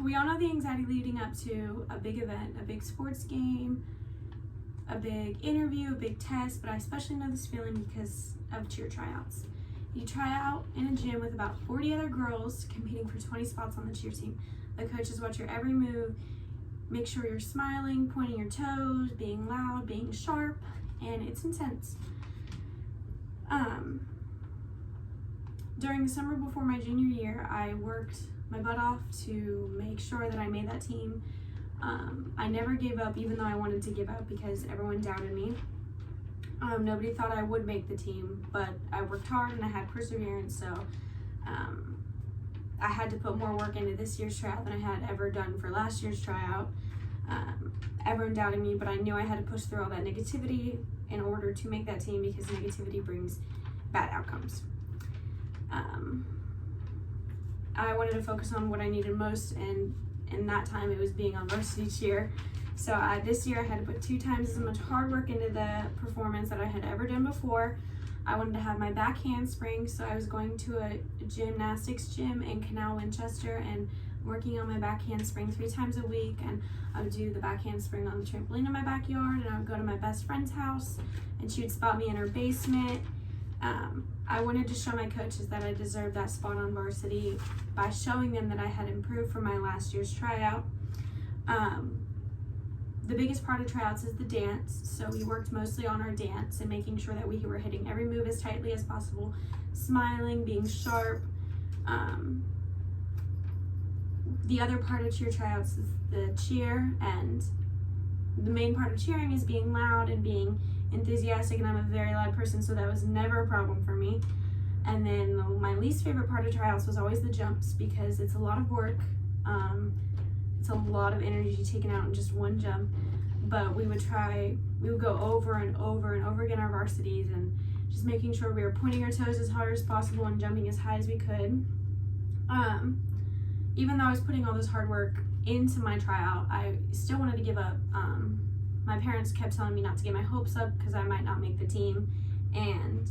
we all know the anxiety leading up to a big event, a big sports game, a big interview, a big test, but I especially know this feeling because of cheer tryouts. You try out in a gym with about 40 other girls competing for 20 spots on the cheer team. The coaches watch your every move, make sure you're smiling, pointing your toes, being loud, being sharp, and it's intense. During the summer before my junior year, I worked my butt off to make sure that I made that team. I never gave up, even though I wanted to give up because everyone doubted me. Nobody thought I would make the team, but I worked hard and I had perseverance, so I had to put more work into this year's tryout than I had ever done for last year's tryout. Everyone doubted me, but I knew I had to push through all that negativity in order to make that team because negativity brings bad outcomes. I wanted to focus on what I needed most, and in that time it was being on varsity cheer. So this year I had to put 2 times as much hard work into the performance that I had ever done before. I wanted to have my back handspring, so I was going to a gymnastics gym in Canal, Winchester, and working on my back handspring 3 times a week. And I would do the back handspring on the trampoline in my backyard, and I would go to my best friend's house and she would spot me in her basement. I wanted to show my coaches that I deserved that spot on varsity by showing them that I had improved from my last year's tryout. The biggest part of tryouts is the dance, so we worked mostly on our dance and making sure that we were hitting every move as tightly as possible, smiling, being sharp. The other part of cheer tryouts is the cheer, and the main part of cheering is being loud and being enthusiastic, and I'm a very loud person, so that was never a problem for me. And then my least favorite part of tryouts was always the jumps because it's a lot of work. It's a lot of energy taken out in just one jump, but we would go over and over and over again our varsities and just making sure we were pointing our toes as hard as possible and jumping as high as we could. Even though I was putting all this hard work into my tryout, I still wanted to give up. My parents kept telling me not to get my hopes up because I might not make the team, and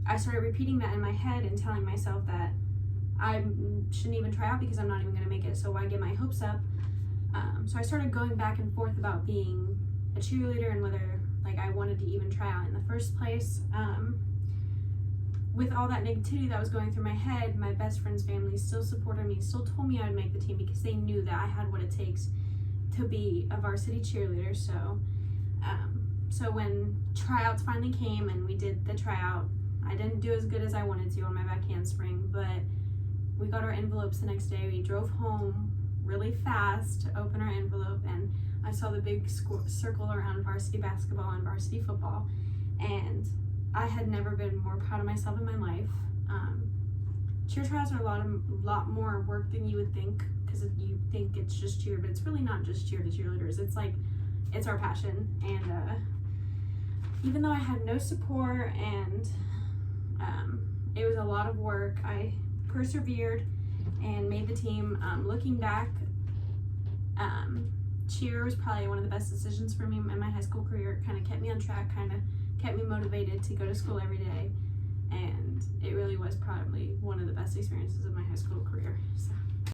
I started repeating that in my head and telling myself that I shouldn't even try out because I'm not even going to make it, so why get my hopes up? So I started going back and forth about being a cheerleader and whether I wanted to even try out in the first place. With all that negativity that was going through my head, my best friend's family still supported me, still told me I would make the team because they knew that I had what it takes to be a varsity cheerleader. So when tryouts finally came and we did the tryout, I didn't do as good as I wanted to on my back handspring, but we got our envelopes the next day. We drove home really fast to open our envelope, and I saw the big circle around varsity basketball and varsity football, and I had never been more proud of myself in my life. Cheer tryouts are a lot more work than you would think, because you think it's just cheer, but it's really not just cheer to cheerleaders. It's our passion, and even though I had no support and it was a lot of work, I persevered and made the team. Looking back, cheer was probably one of the best decisions for me in my high school career. It kind of kept me on track, kind of kept me motivated to go to school every day, and it really was probably one of the best experiences of my high school career. So.